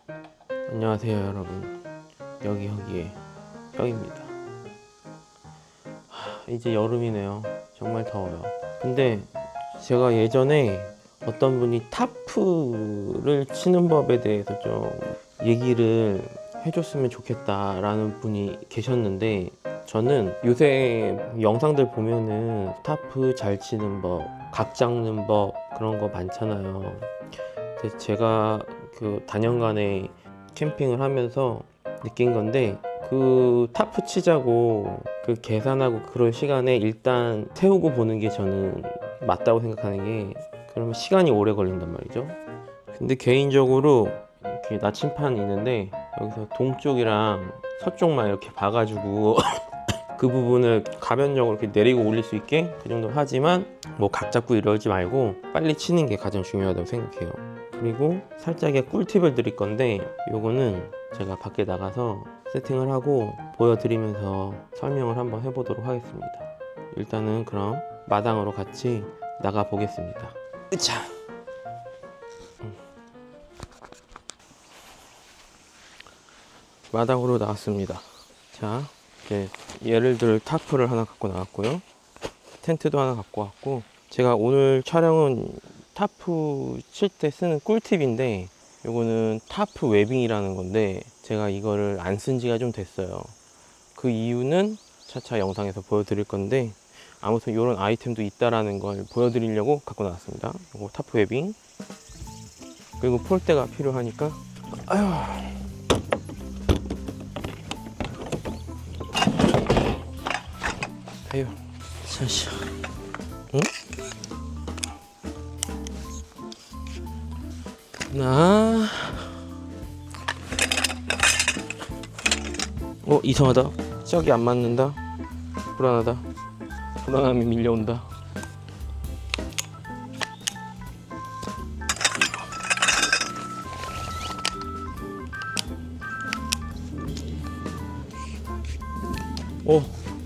안녕하세요 여러분, 여기의 혁입니다. 이제 여름이네요. 정말 더워요. 근데 제가 예전에 어떤 분이 타프를 치는 법에 대해서 좀 얘기를 해줬으면 좋겠다라는 분이 계셨는데, 저는 요새 영상들 보면은 타프 잘 치는 법, 각 잡는 법 그런 거 많잖아요. 근데 제가 그 단연간에 캠핑을 하면서 느낀 건데, 그 타프 치자고 그 계산하고 그럴 시간에 일단 세우고 보는 게 저는 맞다고 생각하는 게, 그러면 시간이 오래 걸린단 말이죠. 근데 개인적으로 이렇게 나침판이 있는데 여기서 동쪽이랑 서쪽만 이렇게 봐가지고 그 부분을 가변적으로 이렇게 내리고 올릴 수 있게 그 정도 하지만, 뭐 각 잡고 이러지 말고 빨리 치는 게 가장 중요하다고 생각해요. 그리고 살짝의 꿀팁을 드릴 건데, 요거는 제가 밖에 나가서 세팅을 하고 보여드리면서 설명을 한번 해보도록 하겠습니다. 일단은 그럼 마당으로 같이 나가 보겠습니다. 으차! 마당으로 나왔습니다. 자, 이제 예를 들 타프를 하나 갖고 나왔고요. 텐트도 하나 갖고 왔고, 제가 오늘 촬영은 타프 칠 때 쓰는 꿀팁인데, 요거는 타프 웨빙이라는 건데 제가 이거를 안 쓴 지가 좀 됐어요. 그 이유는 차차 영상에서 보여드릴 건데, 아무튼 이런 아이템도 있다라는 걸 보여드리려고 갖고 나왔습니다. 요거 타프 웨빙, 그리고 폴대가 필요하니까, 아유, 자식. 응? 이상하다. 짝이 안 맞는다. 불안하다. 불안함이 밀려온다.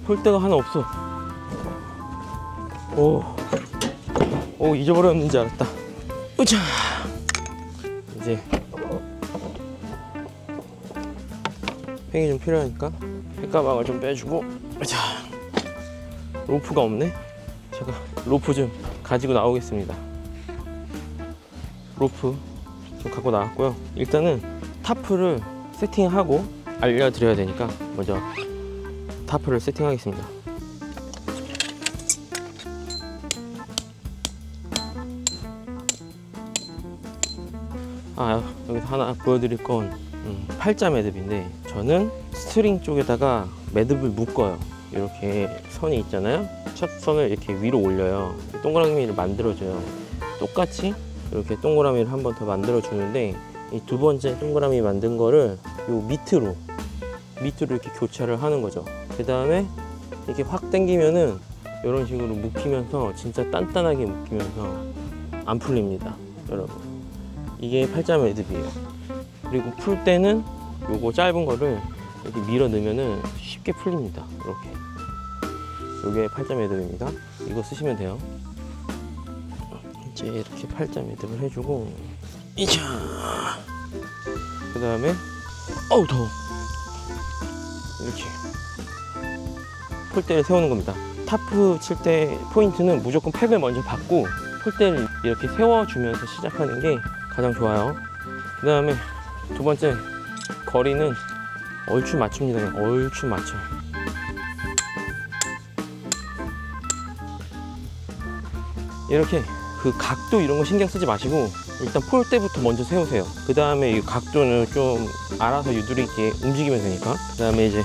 폴대가 하나 없어. 잊어버렸는지 알았다. 으차! 이제 팽이 좀 필요하니까 팽가방을 좀 빼주고, 자, 로프가 없네. 제가 로프 좀 가지고 나오겠습니다. 로프 좀 갖고 나왔고요. 일단은 타프를 세팅하고 알려드려야 되니까 먼저 타프를 세팅하겠습니다. 여기서 하나 보여드릴 건 팔자 매듭인데, 저는 스트링 쪽에다가 매듭을 묶어요. 이렇게 선이 있잖아요. 첫 선을 이렇게 위로 올려요. 동그라미를 만들어줘요. 똑같이 이렇게 동그라미를 한 번 더 만들어 주는데, 이 두 번째 동그라미 만든 거를 요 밑으로 이렇게 교차를 하는 거죠. 그 다음에 이렇게 확 당기면은 이런 식으로 묶이면서 진짜 단단하게 묶이면서 안 풀립니다, 여러분. 이게 팔자 매듭이에요. 그리고 풀 때는 요거 짧은 거를 이렇게 밀어 넣으면은 쉽게 풀립니다. 이렇게. 요게 팔자 매듭입니다. 이거 쓰시면 돼요. 이제 이렇게 팔자 매듭을 해주고, 이자. 그 다음에 더워. 이렇게 폴대를 세우는 겁니다. 타프 칠 때 포인트는 무조건 팩을 먼저 받고 폴대를 이렇게 세워주면서 시작하는 게 가장 좋아요. 그 다음에 두 번째, 거리는 얼추 맞춥니다. 그냥 얼추 맞춰. 이렇게 그 각도 이런 거 신경 쓰지 마시고 일단 폴대부터 먼저 세우세요. 그 다음에 이 각도는 좀 알아서 유두리 있게 움직이면 되니까. 그 다음에 이제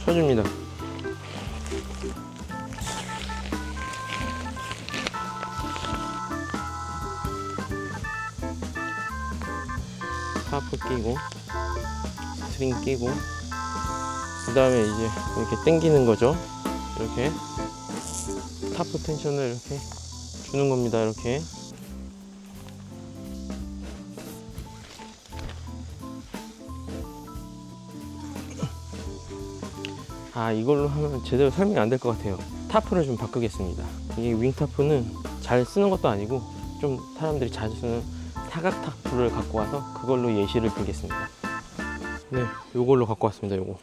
쳐줍니다. 타프 끼고 스트링 끼고, 그 다음에 이제 이렇게 당기는 거죠. 이렇게 타프 텐션을 이렇게 주는 겁니다. 이렇게. 이걸로 하면 제대로 설명이 안 될 것 같아요. 타프를 좀 바꾸겠습니다. 이게 윙타프는 잘 쓰는 것도 아니고 좀 사람들이 자주 쓰는 사각 타프를 갖고 와서 그걸로 예시를 들겠습니다. 네, 요걸로 갖고 왔습니다. 요거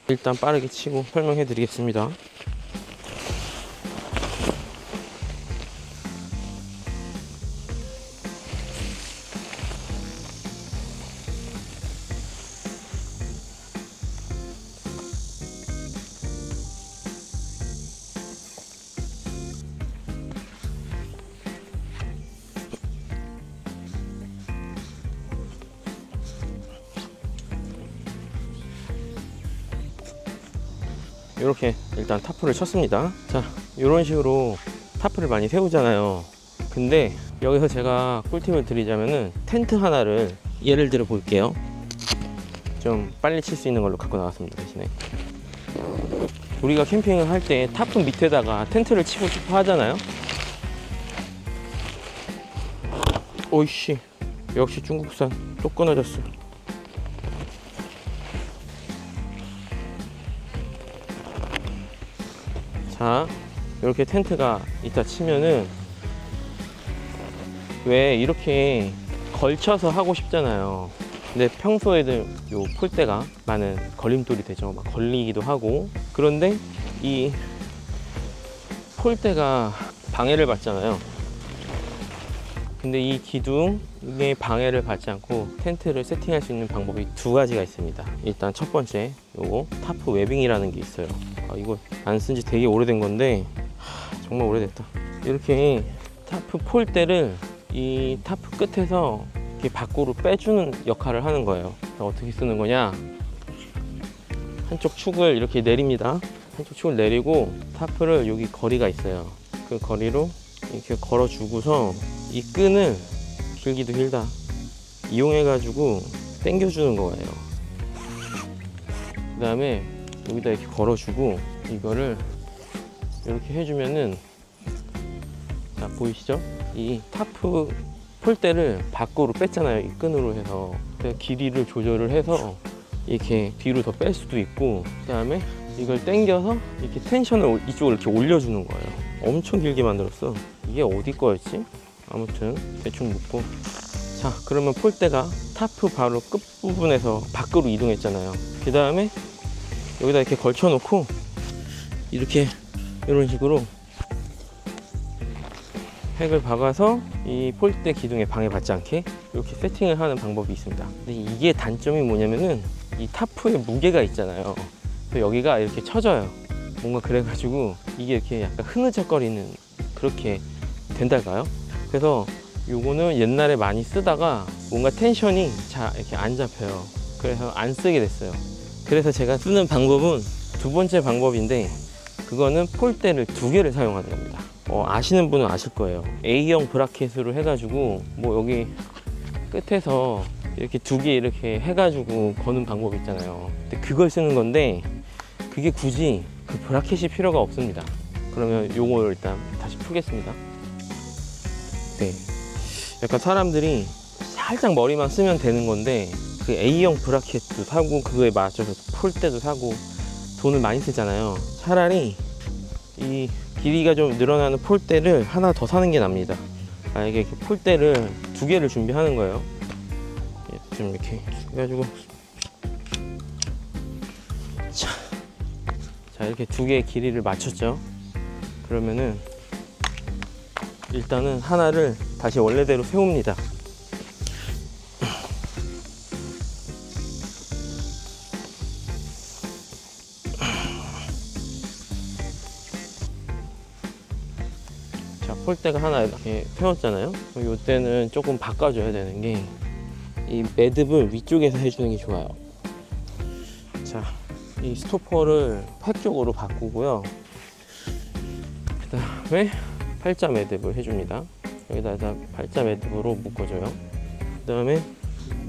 일단 빠르게 치고 설명해 드리겠습니다. 이렇게 일단 타프를 쳤습니다. 자, 이런 식으로 타프를 많이 세우잖아요. 근데 여기서 제가 꿀팁을 드리자면은 텐트 하나를 예를 들어 볼게요. 좀 빨리 칠 수 있는 걸로 갖고 나왔습니다. 대신에 우리가 캠핑을 할 때 타프 밑에다가 텐트를 치고 싶어 하잖아요. 오이씨, 역시 중국산 또 끊어졌어. 자, 이렇게 텐트가 있다 치면은 왜 이렇게 걸쳐서 하고 싶잖아요. 근데 평소에는 요 폴대가 많은 걸림돌이 되죠. 막 걸리기도 하고. 그런데 이 폴대가 방해를 받잖아요. 근데 이 기둥에 방해를 받지 않고 텐트를 세팅할 수 있는 방법이 두 가지가 있습니다. 일단 첫 번째, 요거 타프 웨빙이라는 게 있어요. 이거 안 쓴 지 되게 오래된 건데 정말 오래됐다. 이렇게 타프 폴대를 이 타프 끝에서 이렇게 밖으로 빼주는 역할을 하는 거예요. 어떻게 쓰는 거냐, 한쪽 축을 이렇게 내립니다. 한쪽 축을 내리고 타프를 여기 거리가 있어요. 그 거리로 이렇게 걸어 주고서 이 끈을 길기도 길다 이용해 가지고 당겨 주는 거예요. 그 다음에 여기다 이렇게 걸어 주고 이거를 이렇게 해주면은, 자 보이시죠? 이 타프 폴대를 밖으로 뺐잖아요. 이 끈으로 해서 길이를 조절을 해서 이렇게 뒤로 더 뺄 수도 있고, 그 다음에 이걸 당겨서 이렇게 텐션을 이쪽으로 이렇게 올려주는 거예요. 엄청 길게 만들었어. 이게 어디 거였지? 아무튼 대충 묶고, 자 그러면 폴대가 타프 바로 끝부분에서 밖으로 이동했잖아요. 그 다음에 여기다 이렇게 걸쳐 놓고 이렇게 이런 식으로 획을 박아서 이 폴대 기둥에 방해받지 않게 이렇게 세팅을 하는 방법이 있습니다. 근데 이게 단점이 뭐냐면은 이 타프에 무게가 있잖아요. 여기가 이렇게 쳐져요. 뭔가 그래가지고 이게 이렇게 약간 흐느적거리는 그렇게 된달까요? 그래서 요거는 옛날에 많이 쓰다가 뭔가 텐션이 잘 이렇게 안 잡혀요. 그래서 안 쓰게 됐어요. 그래서 제가 쓰는 방법은 두 번째 방법인데, 그거는 폴대를 두 개를 사용하는 겁니다. 아시는 분은 아실 거예요. A형 브라켓으로 해가지고 뭐 여기 끝에서 이렇게 두 개 이렇게 해가지고 거는 방법 있잖아요. 근데 그걸 쓰는 건데 그게 굳이 그 브라켓이 필요가 없습니다. 그러면 요걸 일단 다시 풀겠습니다. 네, 약간 사람들이 살짝 머리만 쓰면 되는 건데 그 A형 브라켓도 사고 그거에 맞춰서 폴대도 사고 돈을 많이 쓰잖아요. 차라리 이 길이가 좀 늘어나는 폴대를 하나 더 사는 게 납니다. 만약에 이렇게 폴대를 두 개를 준비하는 거예요. 좀 이렇게 해가지고 자 이렇게 두 개의 길이를 맞췄죠. 그러면은 일단은 하나를 다시 원래대로 세웁니다. 자, 폴대가 하나 이렇게 세웠잖아요. 이때는 조금 바꿔줘야 되는 게 이 매듭을 위쪽에서 해주는 게 좋아요. 자, 이 스토퍼를 팩 쪽으로 바꾸고요. 그 다음에 팔자 매듭을 해줍니다. 여기다 팔자 매듭으로 묶어줘요. 그 다음에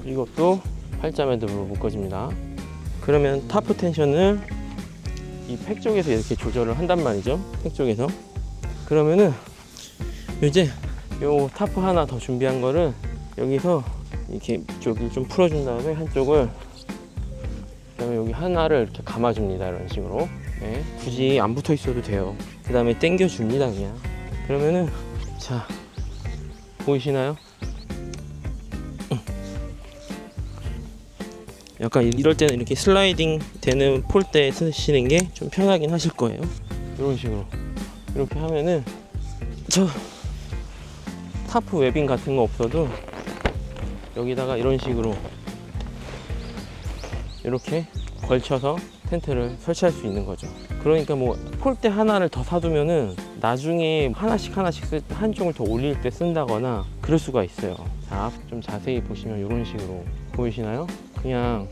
이것도 팔자 매듭으로 묶어줍니다. 그러면 타프 텐션을 이 팩 쪽에서 이렇게 조절을 한단 말이죠. 팩 쪽에서. 그러면은 이제 요 타프 하나 더 준비한 거를 여기서 이렇게 이쪽을 좀 풀어준 다음에 한쪽을, 그다음에 여기 하나를 이렇게 감아줍니다. 이런 식으로. 네, 굳이 안 붙어 있어도 돼요. 그 다음에 당겨줍니다. 그냥. 그러면은 자 보이시나요? 약간 이럴 때는 이렇게 슬라이딩 되는 폴대 쓰시는 게 좀 편하긴 하실 거예요. 이런 식으로 이렇게 하면은 저 타프 웨빙 같은 거 없어도 여기다가 이런 식으로 이렇게 걸쳐서 텐트를 설치할 수 있는 거죠. 그러니까 뭐 폴대 하나를 더 사두면은 나중에 하나씩 쓸 때 한쪽을 더 올릴 때 쓴다거나 그럴 수가 있어요. 자, 좀 자세히 보시면 이런 식으로 보이시나요? 그냥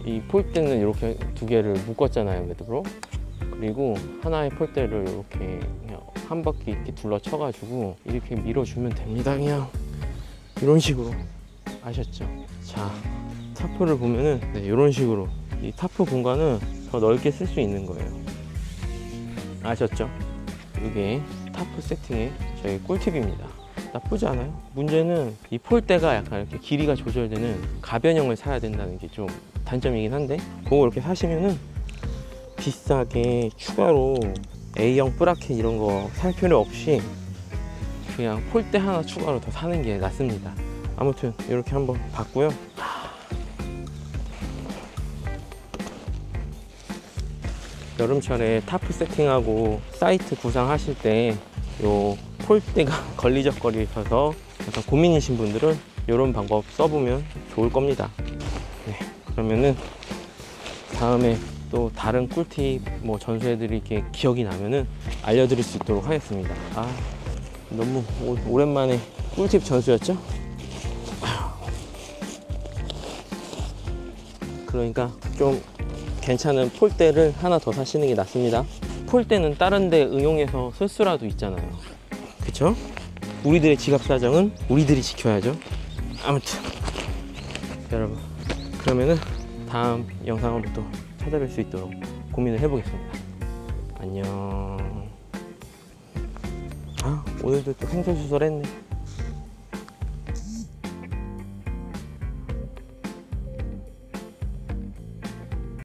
이 폴대는 이렇게 두 개를 묶었잖아요, 매듭으로. 그리고 하나의 폴대를 이렇게 그냥 한 바퀴 이렇게 둘러 쳐가지고 이렇게 밀어주면 됩니다. 그냥 이런 식으로. 아셨죠? 자, 타프를 보면은 네, 이런 식으로 이 타프 공간을 더 넓게 쓸 수 있는 거예요. 아셨죠? 이게 타프 세팅의 저희 꿀팁입니다. 나쁘지 않아요. 문제는 이 폴대가 약간 이렇게 길이가 조절되는 가변형을 사야 된다는 게 좀 단점이긴 한데, 그거 이렇게 사시면은 비싸게 추가로 A형 브라켓 이런 거 살 필요 없이 그냥 폴대 하나 추가로 더 사는 게 낫습니다. 아무튼 이렇게 한번 봤고요. 여름철에 타프 세팅하고 사이트 구상하실 때 요 폴대가 걸리적거리셔서 약간 고민이신 분들은 이런 방법 써보면 좋을 겁니다. 네, 그러면은 다음에 또 다른 꿀팁 뭐 전수해드릴게 기억이 나면은 알려드릴 수 있도록 하겠습니다. 아, 너무 오랜만에 꿀팁 전수였죠? 그러니까 좀 괜찮은 폴대를 하나 더 사시는 게 낫습니다. 폴대는 다른 데 응용해서 쓸 수라도 있잖아요. 그쵸? 우리들의 지갑 사정은 우리들이 지켜야죠. 아무튼 여러분, 그러면은 다음 영상으로 또 찾아뵐 수 있도록 고민을 해보겠습니다. 안녕. 아, 오늘도 또 횡설수설했네.